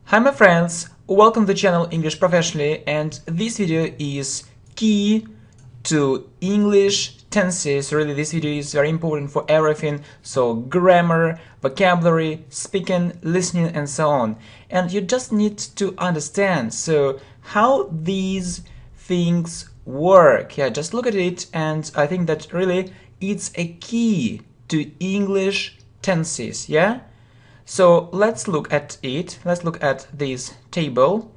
Hi my friends, welcome to the channel English Professionally, and this video is key to English tenses. Really, this video is very important for everything, so grammar, vocabulary, speaking, listening, and so on. And you just need to understand so how these things work. Yeah, just look at it, and I think that really it's a key to English tenses. Yeah. So let's look at it. Let's look at this table.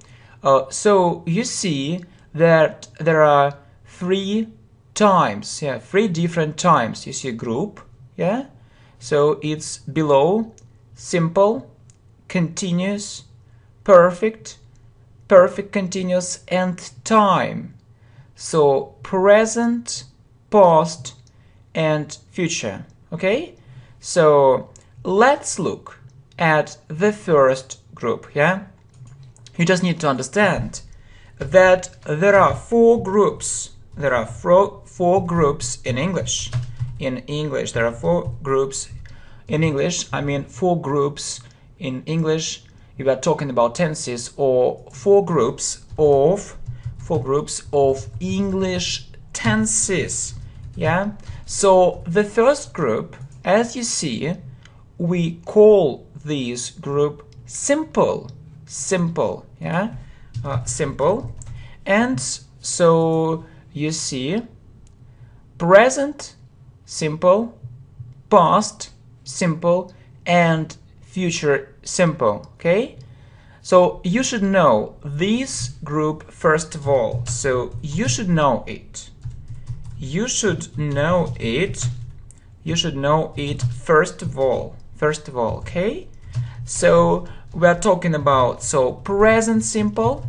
So you see that there are three times, three different times. You see a group, yeah? So it's below, simple, continuous, perfect, perfect continuous, and time. So present, past, and future, okay? So let's look at the first group, yeah? You just need to understand that there are four groups. There are four groups in English. In English, there are four groups in English. I mean, four groups in English. You are talking about tenses, or four groups of English tenses. Yeah. So the first group, as you see, we call this group simple, yeah, simple. And so you see present simple, past simple, and future simple. Okay, so you should know this group first of all. So you should know it. You should know it first of all. Okay? So we are talking about present simple,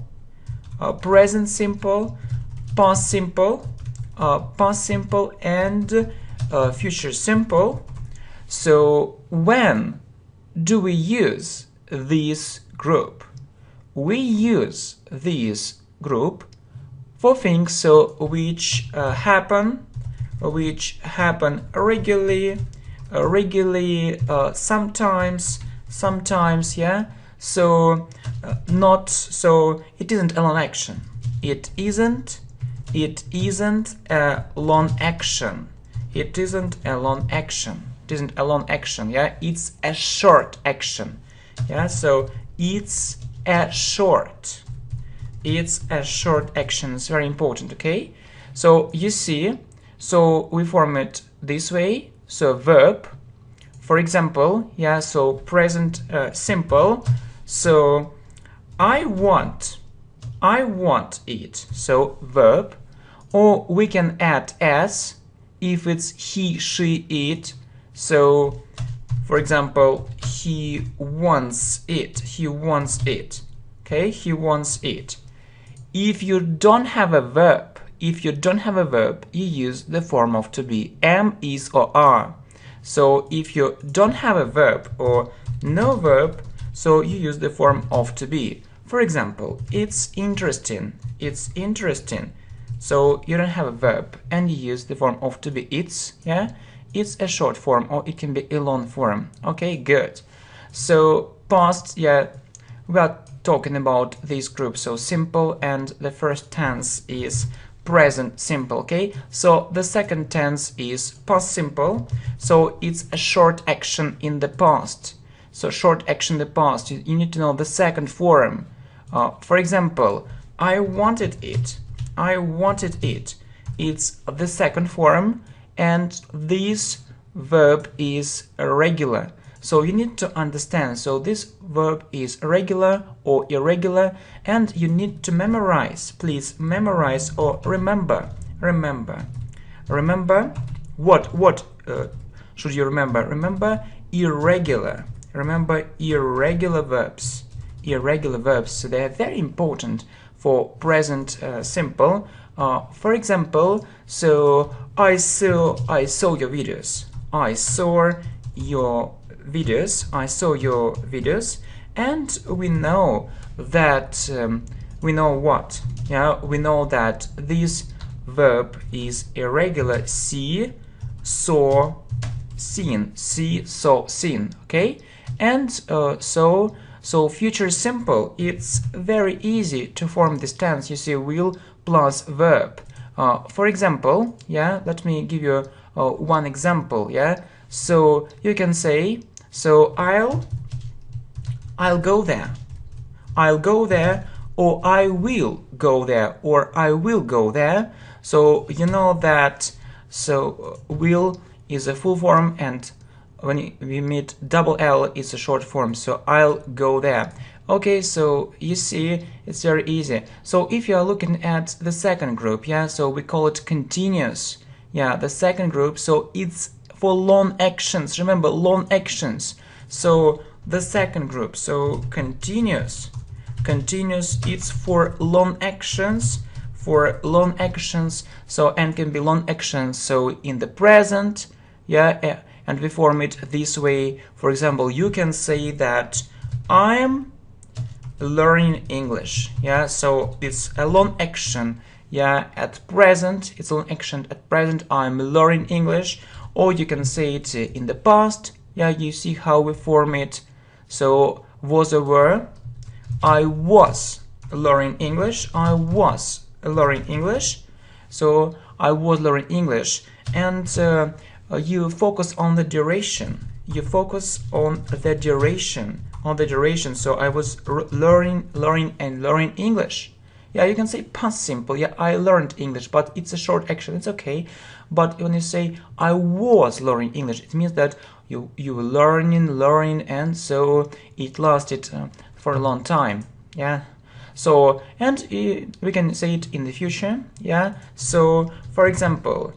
past simple, and future simple. So when do we use this group? We use this group for things which happen regularly, sometimes, yeah. So it isn't a long action. It isn't a long action. Yeah. It's a short action. Yeah. So it's a short action. It's very important. Okay. So you see. So we form it this way. So verb, for example, yeah, so present simple. So I want it. So verb, or we can add s if it's he, she, it. So for example, he wants it. Okay, he wants it. If you don't have a verb, you use the form of to be, am, is, or are. So if you don't have a verb or no verb, so you use the form of to be. For example, it's interesting. So you don't have a verb and you use the form of to be, it's, yeah? It's a short form, or it can be a long form. Okay, good. So past, yeah, we are talking about this group, so simple, and the first tense is present simple. Okay, so the second tense is past simple, so it's a short action in the past. So short action in the past, you need to know the second form. For example, I wanted it. It's the second form, and this verb is regular. So you need to understand, so this verb is regular or irregular, and you need to memorize. Please memorize or remember. What should you remember? Remember irregular. Irregular verbs. So they are very important for present simple. For example, so I saw your videos. I saw your videos, and we know that we know that this verb is irregular. See, saw, seen. Okay, and so So future simple, it's very easy to form this tense. You see, will plus verb. For example, yeah, let me give you one example, yeah. So you can say, so I'll go there. I'll go there, or I will go there, or I will go there. So you know that, so will is a full form, and when we meet double L, it's a short form. So I'll go there. Okay, so you see, it's very easy. So if you are looking at the second group, yeah, so we call it continuous. Yeah, the second group, so it's for long actions. Remember, long actions. So the second group, so continuous. Continuous, it's for long actions. For long actions, so and can be long actions. So in the present, yeah, and we form it this way. For example, you can say that I'm learning English. Yeah, so it's a long action. Yeah, at present, it's a long action. At present, I'm learning English. Or you can say it in the past. Yeah, you see how we form it. So was or were. I was learning English. I was learning English. So I was learning English. And you focus on the duration. You focus on the duration. On the duration. So I was learning English. Yeah, you can say past simple. Yeah, I learned English, but it's a short action. It's okay. But when you say I was learning English, it means that you were learning, and so it lasted for a long time. Yeah. So, and we can say it in the future. Yeah. So, for example,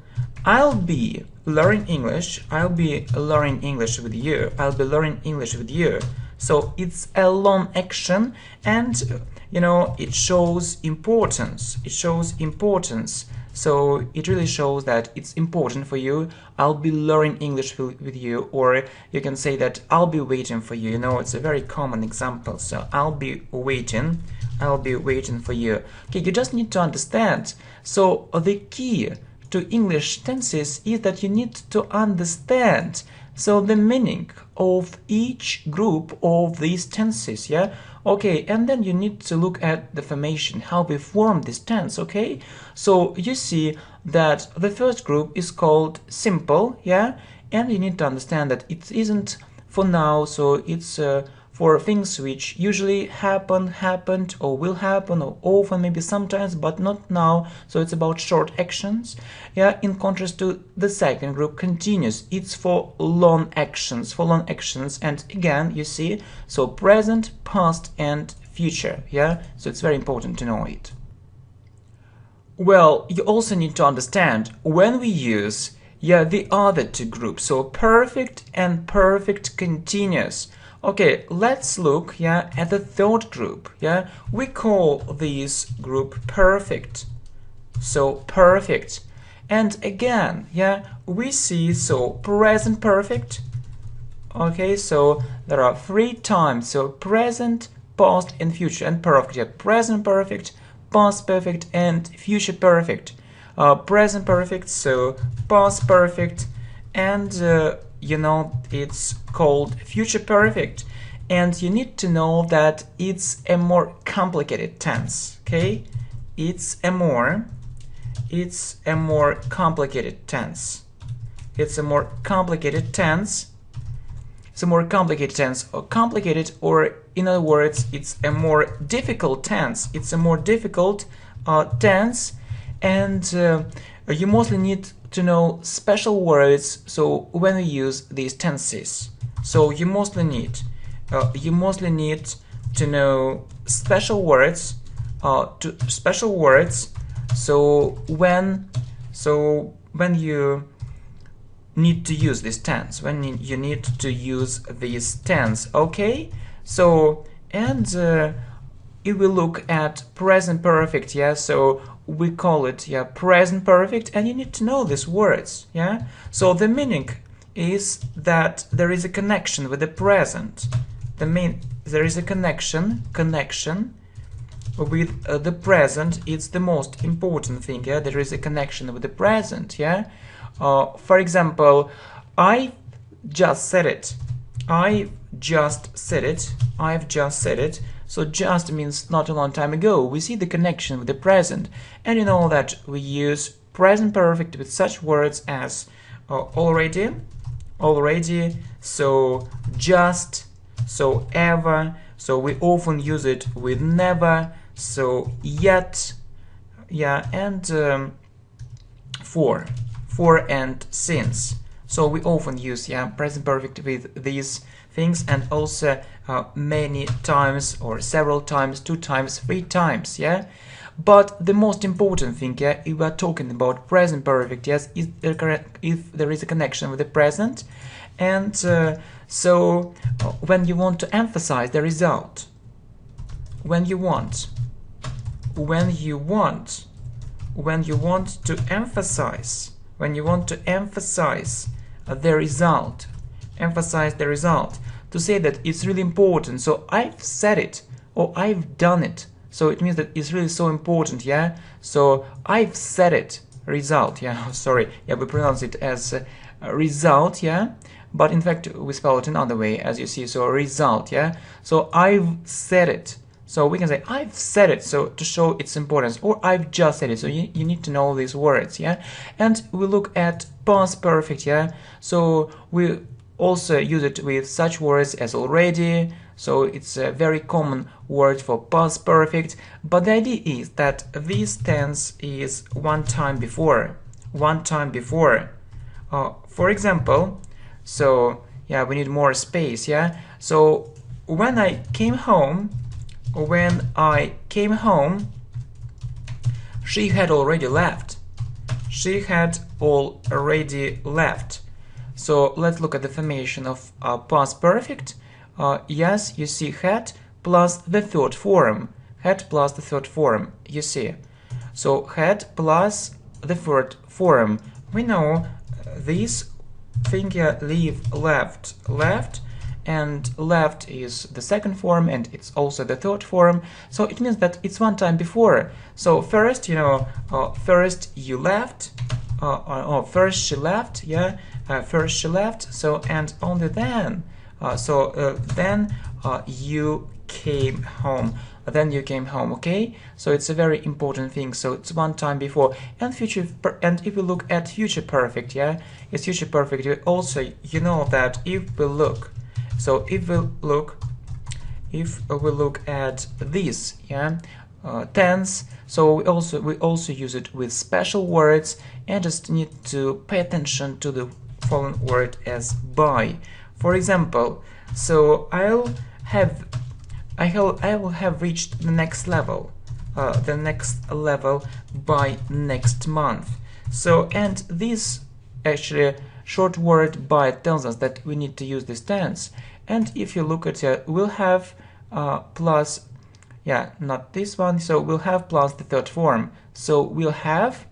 I'll be learning English. I'll be learning English with you. I'll be learning English with you. So it's a long action, and you know, it shows importance. It shows importance. So it really shows that it's important for you. I'll be learning English with you, or you can say that I'll be waiting for you. You know, it's a very common example. So I'll be waiting for you. Okay, you just need to understand. So the key to English tenses is that you need to understand so the meaning of each group of these tenses, yeah? Okay, and then you need to look at the formation, how we form this tense, okay? So you see that the first group is called simple, yeah? And you need to understand that it isn't for now, so it's for things which usually happened, or will happen, or often, maybe sometimes, but not now. So it's about short actions. Yeah, in contrast to the second group, continuous. It's for long actions, and again, you see, so present, past, and future. Yeah, so it's very important to know it. Well, you also need to understand when we use, yeah, the other two groups, so perfect and perfect continuous. Okay, let's look, yeah, at the third group. Yeah, we call this group perfect. So perfect. And again, yeah, we see, so present perfect. Okay, so there are 3 times, so present, past, and future, and perfect. Yeah, present perfect, past perfect, and future perfect. Present perfect, so past perfect, and you know, it's called future perfect, and you need to know that it's a more complicated tense. Okay, it's a more complicated tense. It's a more complicated tense. It's a more complicated tense, or complicated, or in other words, it's a more difficult tense. It's a more difficult tense, and you mostly need to know special words. So when we use these tenses, so you mostly need to know special words. So when you need to use this tense, when you need to use this tense, okay? So, and if we look at present perfect, yeah, so we call it, yeah, present perfect, and you need to know these words, yeah? So the meaning is that there is a connection with the present. There is a connection with the present. It's the most important thing, yeah? There is a connection with the present, yeah? For example, I just said it. I just said it. I've just said it. So just means not a long time ago. We see the connection with the present, and you know that we use present perfect with such words as already, so just, so ever. So we often use it with never, so yet, yeah, and for and since. So we often use, yeah, present perfect with these things, and also many times or several times, 2 times, 3 times, yeah. But the most important thing, yeah, if we are talking about present perfect, yes, is if there is a connection with the present, and so when you want to emphasize the result, when you want to emphasize the result, to say that it's really important. So I've said it or I've done it. So it means that it's really so important, yeah. So I've said it, result, yeah. Sorry, yeah, we pronounce it as result, yeah. But in fact, we spell it another way, as you see. So result, yeah. So I've said it. So we can say I've said it, so to show its importance, or I've just said it. So you need to know these words, yeah. And we look at past perfect, yeah. So we also use it with such words as already. So it's a very common word for past perfect. But the idea is that this tense is one time before. For example, so yeah, we need more space, yeah. So when I came home, she had already left. So let's look at the formation of past perfect. Yes, you see had plus the third form. You see. So had plus the third form. We know this thing here, leave, left, and left is the second form, and it's also the third form. So it means that it's one time before. So first, you know, first you left, first she left, yeah, first she left. So and only then, then you came home. Okay. So it's a very important thing. So it's one time before. And and if we look at future perfect, yeah, it's future perfect. Also, you know that if we look at this, yeah, tense, so we also use it with special words, and just need to pay attention to the following word as by. For example, so I will have reached the next level by next month. So, and this actually short word by tells us that we need to use this tense. And if you look at it, we'll have plus, yeah, not this one, so we'll have plus the third form. So we'll have,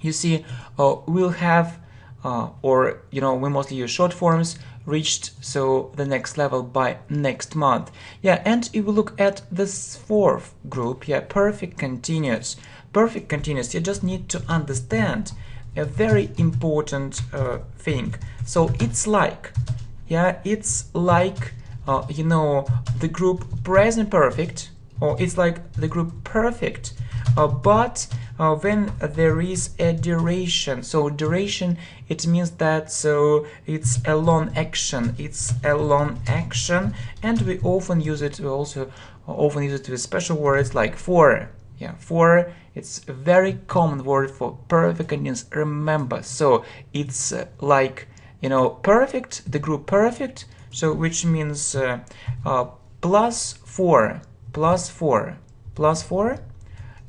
you see, we'll have, or, you know, we mostly use short forms, reached, so the next level by next month. Yeah, and if we look at this fourth group, yeah, perfect continuous, you just need to understand a very important thing. So it's like, yeah, it's like, you know, the group present perfect, or it's like the group perfect, but when there is a duration. So duration, it means that so it's a long action. And we often use it. We also often use it with special words like for. Yeah, for, it's a very common word for perfect continuous. Remember, so it's like, you know, perfect, the group perfect. So which means plus four,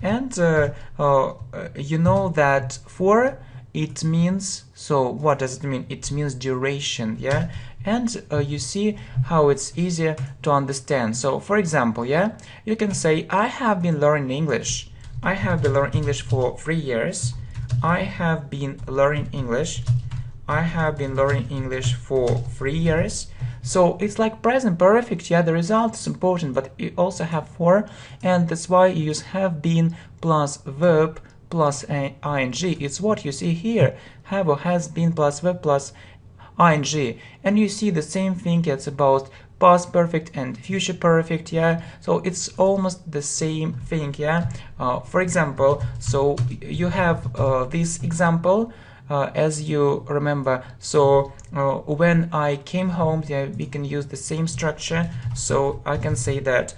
and you know that for, it means, so what does it mean? It means duration, yeah. And you see how it's easier to understand. So for example, yeah, you can say I have been learning English. For 3 years. I have been learning English for 3 years. So it's like present perfect, yeah, the result is important, but you also have for, and that's why you use have been plus verb plus ing. It's what you see here, have or has been plus verb plus ing. And you see the same thing, it's about past perfect and future perfect, yeah, so it's almost the same thing, yeah. For example, so you have this example, as you remember, so when I came home, yeah, we can use the same structure, so I can say that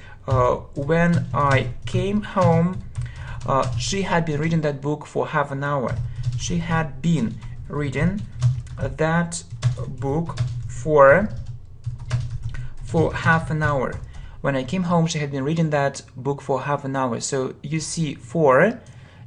when I came home, she had been reading that book for half an hour. She had been reading that book for half an hour. When I came home, she had been reading that book for half an hour. So you see for,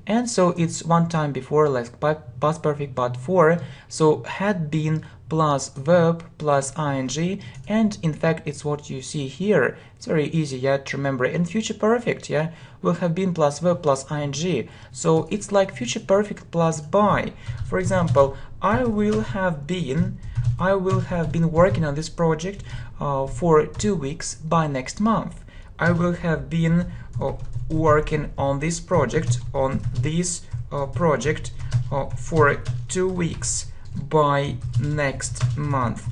and so it's one time before, like past perfect, but for. So had been plus verb plus ing, and in fact it's what you see here. It's very easy, yeah, to remember. And future perfect, yeah, will have been plus verb plus ing. So it's like future perfect plus by. For example, I will have been working on this project for 2 weeks by next month. I will have been working on this project for 2 weeks by next month.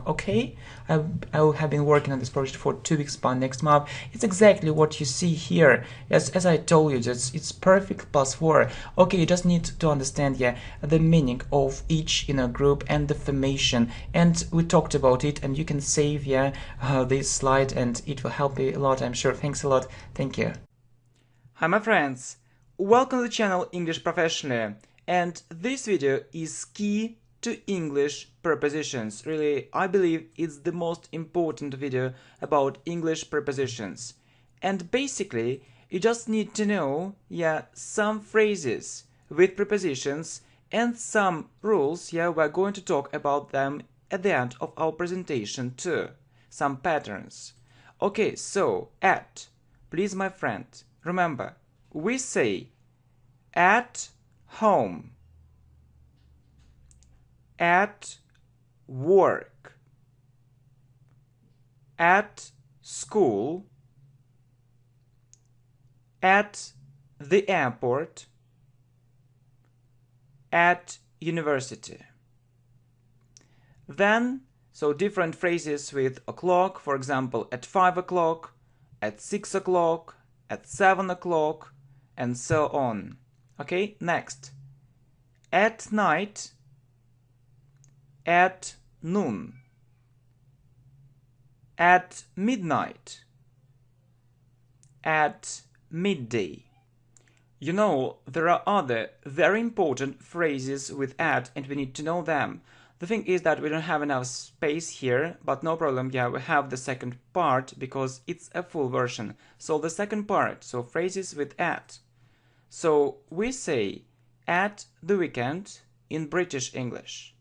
Okay, I will have been working on this project for 2 weeks by next month. It's exactly what you see here. As I told you, it's perfect plus for. Okay, you just need to understand, yeah, the meaning of each group and the formation, and we talked about it, and you can save, yeah, this slide, and it will help you a lot, I'm sure. Thanks a lot. Thank you. Hi my friends, welcome to the channel English Professionally, and this video is key to English prepositions. Really, I believe it's the most important video about English prepositions. And basically, you just need to know, yeah, some phrases with prepositions and some rules, yeah, we're going to talk about them at the end of our presentation too. Some patterns. Okay, so at, please my friend, remember, we say at home, at work, at school, at the airport, at university. Then, so different phrases with o'clock, for example, at 5 o'clock, at 6 o'clock, at 7 o'clock, and so on. Okay, next. At night, at noon, at midnight, at midday. You know, there are other very important phrases with at, and we need to know them. The thing is that we don't have enough space here, but no problem, yeah, we have the second part because it's a full version. So the second part, so phrases with at. So we say at the weekend in British English,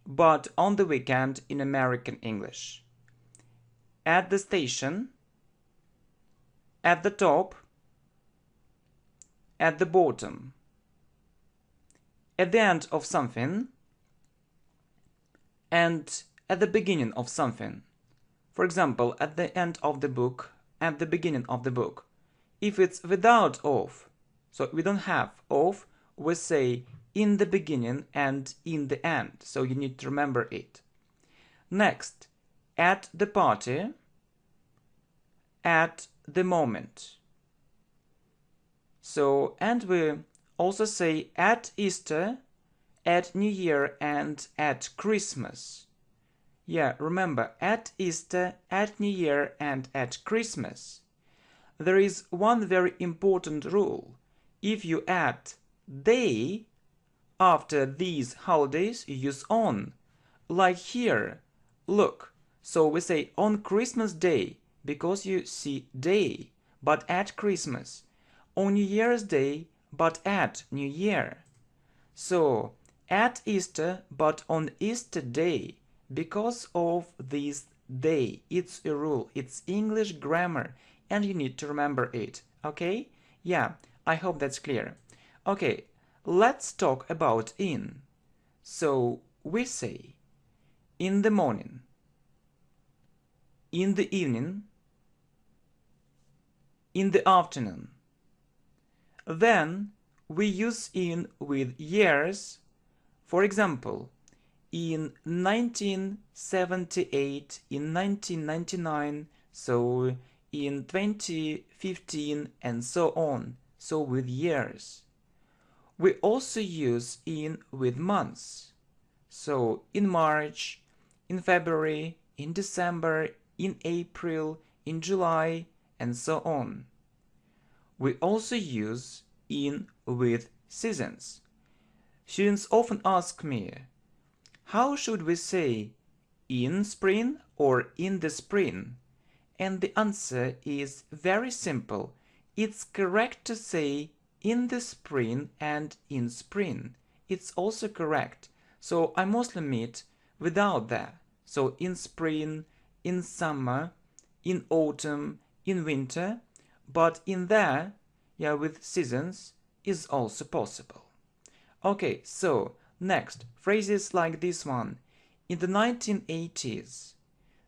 but on the weekend in American English. At the station, at the top, at the bottom, at the end of something, and at the beginning of something. For example, at the end of the book, at the beginning of the book. If it's without of, so we don't have of, we say in the beginning and in the end, so you need to remember it. Next, at the party, at the moment. So, and we also say at Easter, at New Year, and at Christmas. Yeah, remember, at Easter, at New Year, and at Christmas. There is one very important rule. If you add day after these holidays, you use on. Like here, look. So we say on Christmas Day, because you see day, but at Christmas. On New Year's Day, but at New Year. So, at Easter, but on Easter Day, because of this day. It's a rule, it's English grammar, and you need to remember it, okay? Yeah, I hope that's clear. Okay, let's talk about in. So, we say in the morning, in the evening, in the afternoon. Then we use in with years. For example, in 1978, in 1999, so in 2015, and so on, so with years. We also use in with months, so in March, in February, in December, in April, in July, and so on. We also use in with seasons. Students often ask me, how should we say in spring or in the spring? And the answer is very simple. It's correct to say in the spring and in spring. It's also correct. So I mostly meet without that. So in spring, in summer, in autumn, in winter, but in there, yeah, with seasons is also possible. Okay, so next, phrases like this one. In the 1980s.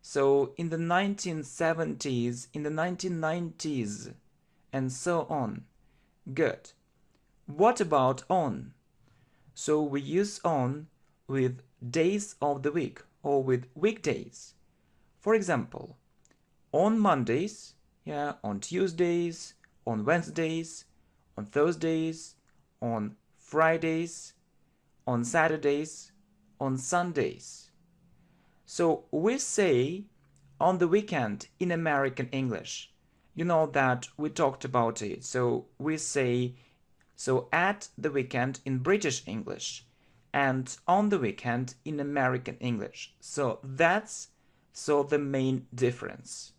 So in the 1970s, in the 1990s, and so on. Good. What about on? So we use on with days of the week or with weekdays. For example, on Mondays, yeah, on Tuesdays, on Wednesdays, on Thursdays, on Fridays, on Saturdays, on Sundays. So we say on the weekend in American English. You know that we talked about it. So we say so at the weekend in British English and on the weekend in American English. So that's the main difference.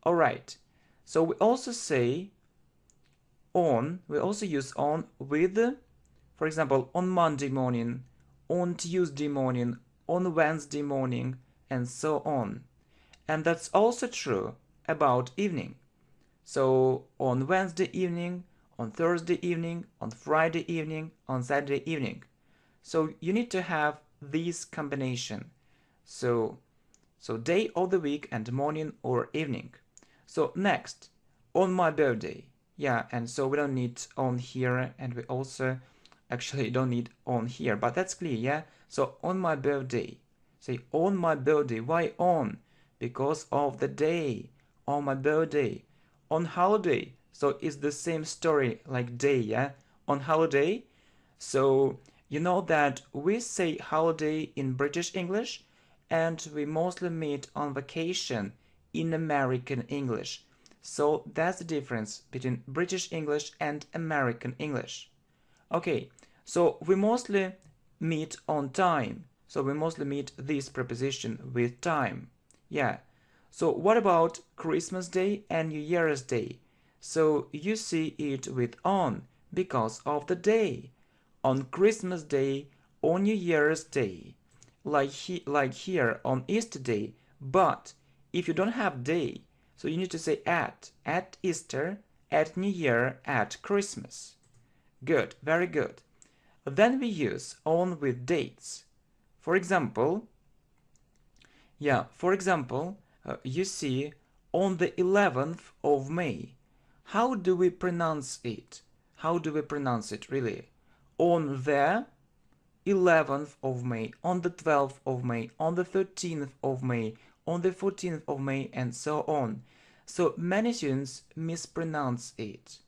All right. So we also say on, we also use on with, for example, on Monday morning, on Tuesday morning, on Wednesday morning, and so on. And that's also true about evening. So on Wednesday evening, on Thursday evening, on Friday evening, on Saturday evening. So you need to have this combination. So day of the week and morning or evening. So next, on my birthday. Yeah, and so we don't need on here, and we also actually don't need on here, but that's clear, yeah? So on my birthday. Say on my birthday. Why on? Because of the day. On my birthday. On holiday. So it's the same story like day, yeah? On holiday. So you know that we say holiday in British English and we mostly meet on vacation in American English. So that's the difference between British English and American English. Okay, so we mostly meet on time. So we mostly meet this preposition with time. Yeah. So what about Christmas Day and New Year's Day? So you see it with on because of the day. On Christmas Day, on New Year's Day, like here on Easter Day. But if you don't have day, so you need to say at Easter, at New Year, at Christmas. Good, very good. Then we use on with dates. For example, you see on the 11th of May. How do we pronounce it? How do we pronounce it really? On the 11th of May, on the 12th of May, on the 13th of May, on the 14th of May, and so on. So many students mispronounce it.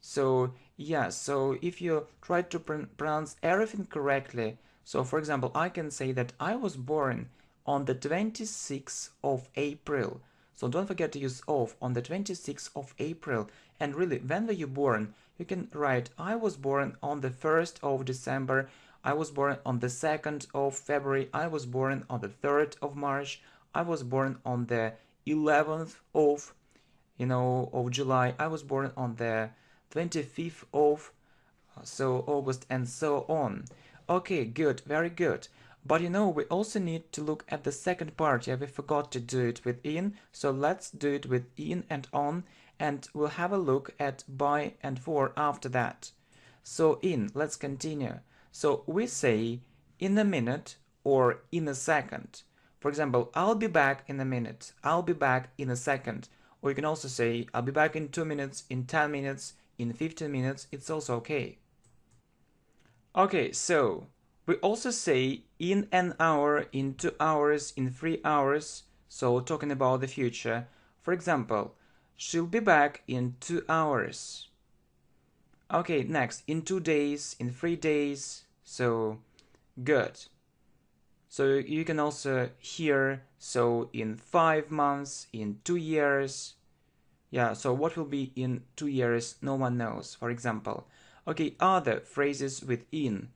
So yeah, so if you try to pronounce everything correctly, so for example, I can say that I was born on the 26th of April. So don't forget to use of on the 26th of April. And really, when were you born? You can write, I was born on the 1st of December. I was born on the 2nd of February. I was born on the 3rd of March. I was born on the 11th of, of July. I was born on the 25th of August, and so on. Okay, good, very good. But we also need to look at the second part. Yeah, we forgot to do it with in, so let's do it with in and on, and we'll have a look at by and for after that. So in, let's continue. So we say in a minute or in a second. For example, I'll be back in a minute. I'll be back in a second. Or you can also say I'll be back in 2 minutes, in 10 minutes, in 15 minutes. It's also okay. Okay, so We also say in an hour, in 2 hours, in 3 hours, so talking about the future. For example, she'll be back in 2 hours. Okay, next, in 2 days, in 3 days, so good. So you can also hear, so in 5 months, in 2 years. Yeah, so what will be in 2 years, no one knows, for example. Okay, other phrases with in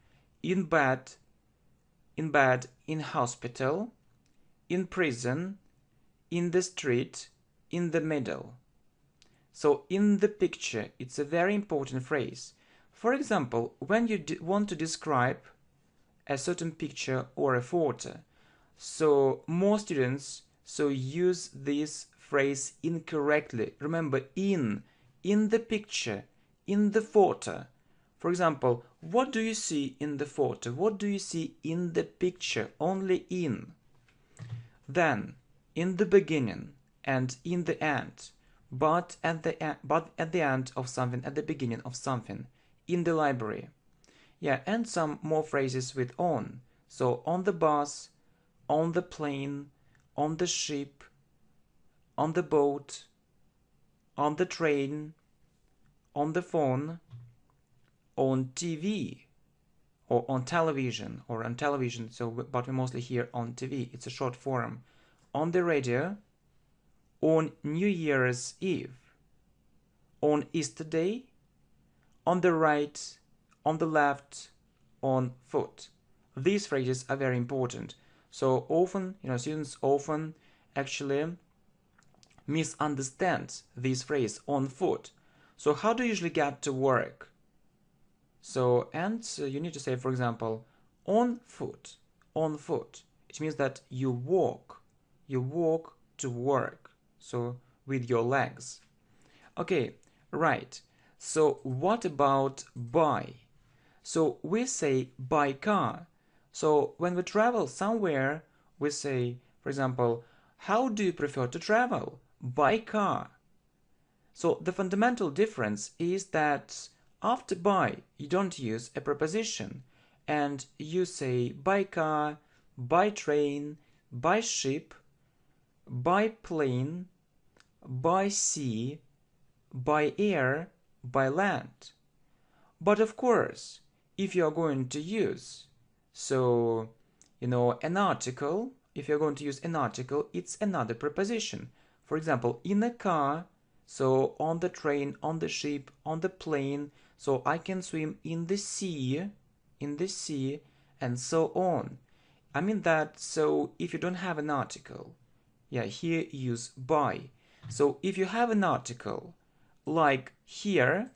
bed, in hospital, in prison, in the street, in the middle. So in the picture, it's a very important phrase. For example, when you want to describe a certain picture or a photo, so more students use this phrase incorrectly. Remember, in the picture, in the photo. For example, what do you see in the photo? What do you see in the picture? Only in. Then, in the beginning and in the end. But at the end of something, at the beginning of something. In the library. Yeah, and some more phrases with on. So on the bus, on the plane, on the ship, on the boat, on the train, on the phone, on TV, or on television, so but we mostly hear on TV, it's a short form, on the radio, on New Year's Eve, on Easter Day, on the right, on the left, on foot. These phrases are very important. So often, students often actually misunderstand this phrase on foot. So how do you usually get to work? So, you need to say, for example, on foot, on foot. It means that you walk to work. So with your legs. Okay, right. So what about by? So we say by car. So when we travel somewhere, we say, for example, how do you prefer to travel? By car. So the fundamental difference is that after by, you don't use a preposition and you say by car, by train, by ship, by plane, by sea, by air, by land. But of course, if you are going to use, an article, if you're going to use an article, it's another preposition. For example, in a car, so on the train, on the ship, on the plane, so I can swim in the sea, and so on. I mean that, so if you don't have an article, here use by. So if you have an article, like here,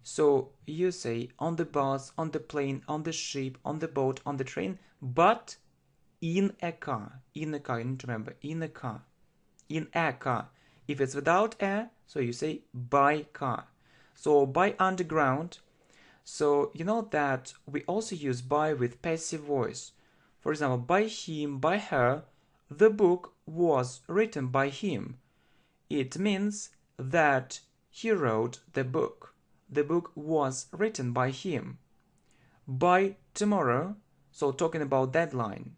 so you say on the bus, on the plane, on the ship, on the boat, on the train, but in a car. In a car, you need to remember, in a car. In a car. If it's without a, so you say by car. So by underground, so you know that we also use by with passive voice. For example, by him, by her, the book was written by him. It means that he wrote the book. The book was written by him. By tomorrow, so talking about deadline,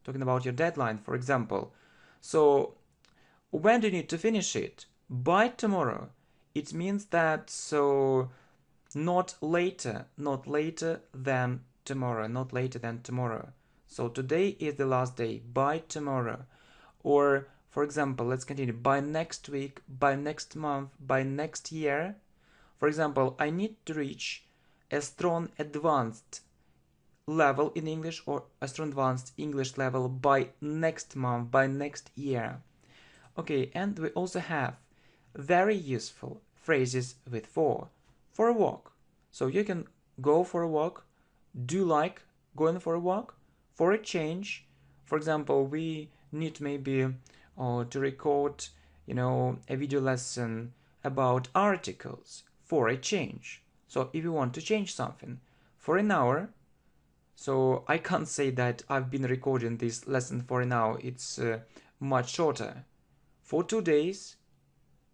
talking about your deadline, for example. So when do you need to finish it? By tomorrow. It means that, so not later than tomorrow, not later than tomorrow. So today is the last day, by tomorrow. Or, for example, let's continue, by next week, by next month, by next year. For example, I need to reach a strong advanced level in English or a strong advanced English level by next month, by next year. Okay, and we also have very useful phrases with for a walk. So you can go for a walk, do like going for a walk, for a change. For example, we need maybe to record, a video lesson about articles for a change. So if you want to change something for an hour, so I can't say that I've been recording this lesson for an hour. It's much shorter. For 2 days,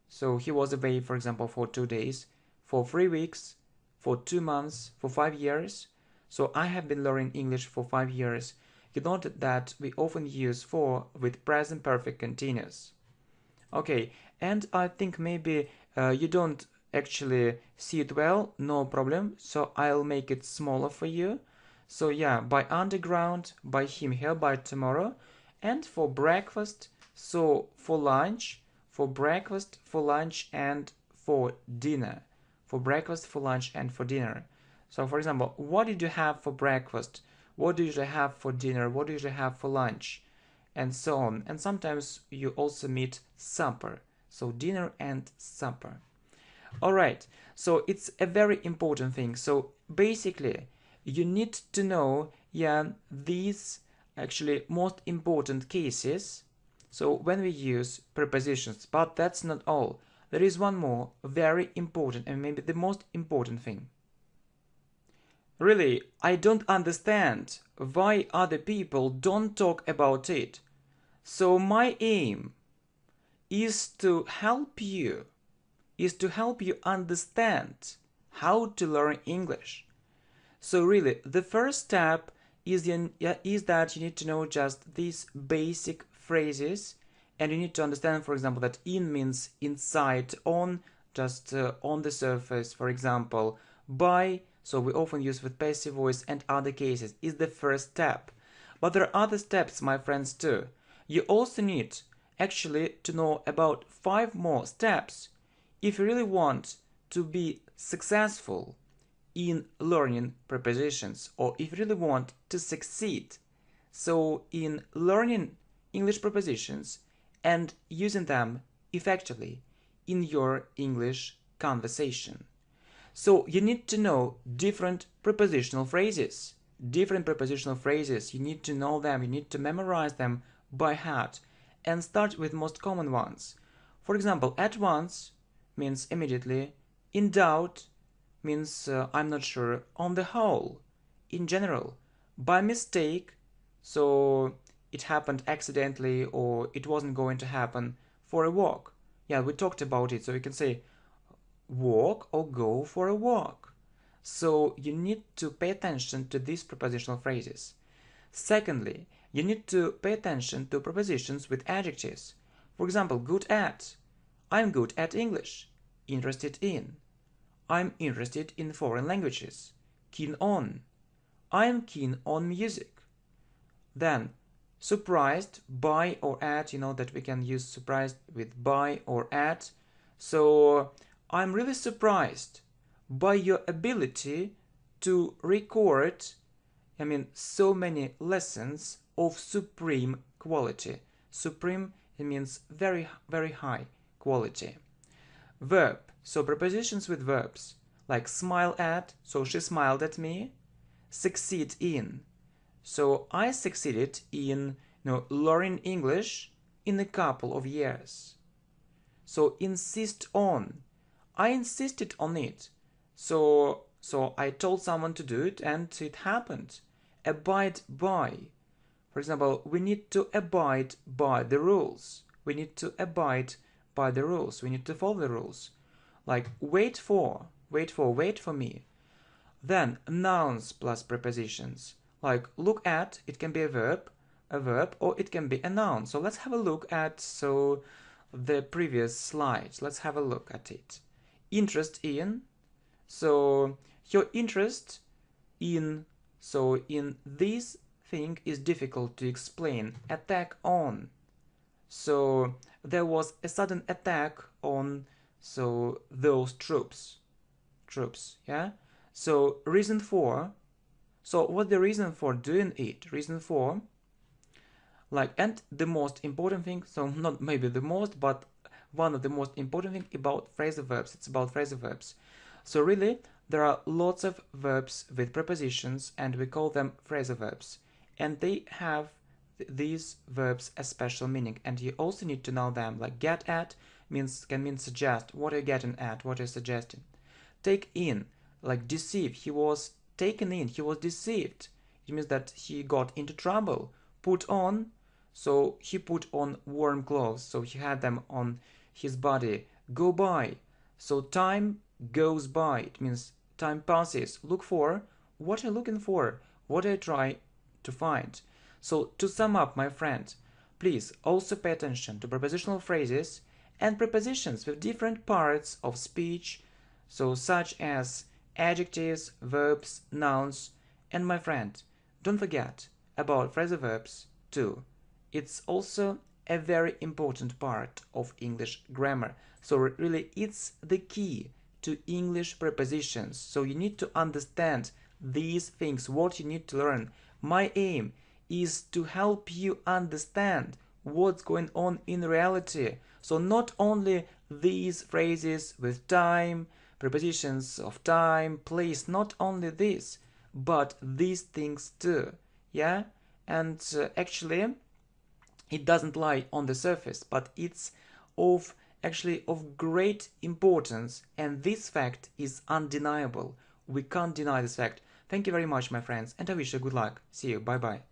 so he was away, for example, for 2 days, for 3 weeks, for 2 months, for 5 years. So I have been learning English for 5 years. You note that we often use for with present perfect continuous. Okay, and I think maybe you don't actually see it well, no problem. So I'll make it smaller for you. So yeah, by underground, by him here, by tomorrow, and for breakfast, so for lunch, for breakfast, for lunch, and for dinner. For breakfast, for lunch, and for dinner. So for example, what did you have for breakfast? What do you usually have for dinner? What do you usually have for lunch? And so on. And sometimes you also meet supper. So dinner and supper. All right. So it's a very important thing. So basically, you need to know, yeah, these actually most important cases. So when we use prepositions, but that's not all. There is one more very important and maybe the most important thing. Really, I don't understand why other people don't talk about it. So my aim is to help you, understand how to learn English. So really, the first step is that you need to know just these basic phrases, and you need to understand, for example, that in means inside, on, just on the surface, for example, by, so we often use with passive voice, and other cases is the first step. But there are other steps, my friends, too. You also need actually to know about 5 more steps if you really want to be successful in learning prepositions, or if you really want to succeed so in learning English prepositions and using them effectively in your English conversation. So you need to know different prepositional phrases. You need to know them, you need to memorize them by heart and start with most common ones. For example, at once means immediately, in doubt means I'm not sure, on the whole, in general, by mistake, so it happened accidentally or it wasn't going to happen, for a walk. Yeah, we talked about it, so you can say walk or go for a walk. So you need to pay attention to these prepositional phrases. Secondly, you need to pay attention to prepositions with adjectives. For example, good at. I'm good at English. Interested in. I'm interested in foreign languages. Keen on. I'm keen on music. Then, surprised by or at, you know that we can use surprised with by or at. So, I'm really surprised by your ability to record, so many lessons of supreme quality. Supreme, it means very, very high quality. Verb. So prepositions with verbs, like smile at, so she smiled at me. Succeed in. So I succeeded in learning English in a couple of years. So insist on. I insisted on it. So I told someone to do it and it happened. Abide by. For example, we need to abide by the rules. We need to abide by the rules. We need to follow the rules. Like wait for me. Then nouns plus prepositions. Like look at, it can be a verb, or it can be a noun. So let's have a look at the previous slides. Let's have a look at it. Interest in. So your interest in, in this thing is difficult to explain. Attack on. So there was a sudden attack on those troops, yeah. So reason for. So what's the reason for doing it? Reason for. And the most important thing, so not maybe the most, but one of the most important thing about phrasal verbs. It's about phrasal verbs. So really, there are lots of verbs with prepositions, and we call them phrasal verbs. And they have these verbs a special meaning, and you also need to know them. Like get at can mean suggest. What are you getting at? What are you suggesting? Take in, like deceive. He was taken in. He was deceived. It means that he got into trouble. Put on. So he put on warm clothes. So he had them on his body. Go by. So time goes by. It means time passes. Look for. what are you looking for? What are you trying to find? So to sum up, my friend, please also pay attention to prepositional phrases and prepositions with different parts of speech, so such as adjectives, verbs, nouns, and my friend, don't forget about phrasal verbs too. It's also a very important part of English grammar. So really it's the key to English prepositions. So you need to understand these things, what you need to learn. My aim is to help you understand what's going on in reality. So not only these phrases with time, prepositions of time, place, not only this, but these things too. Yeah? And actually, it doesn't lie on the surface, but it's actually of great importance, and this fact is undeniable. We can't deny this fact. Thank you very much, my friends, and I wish you good luck. See you. Bye bye.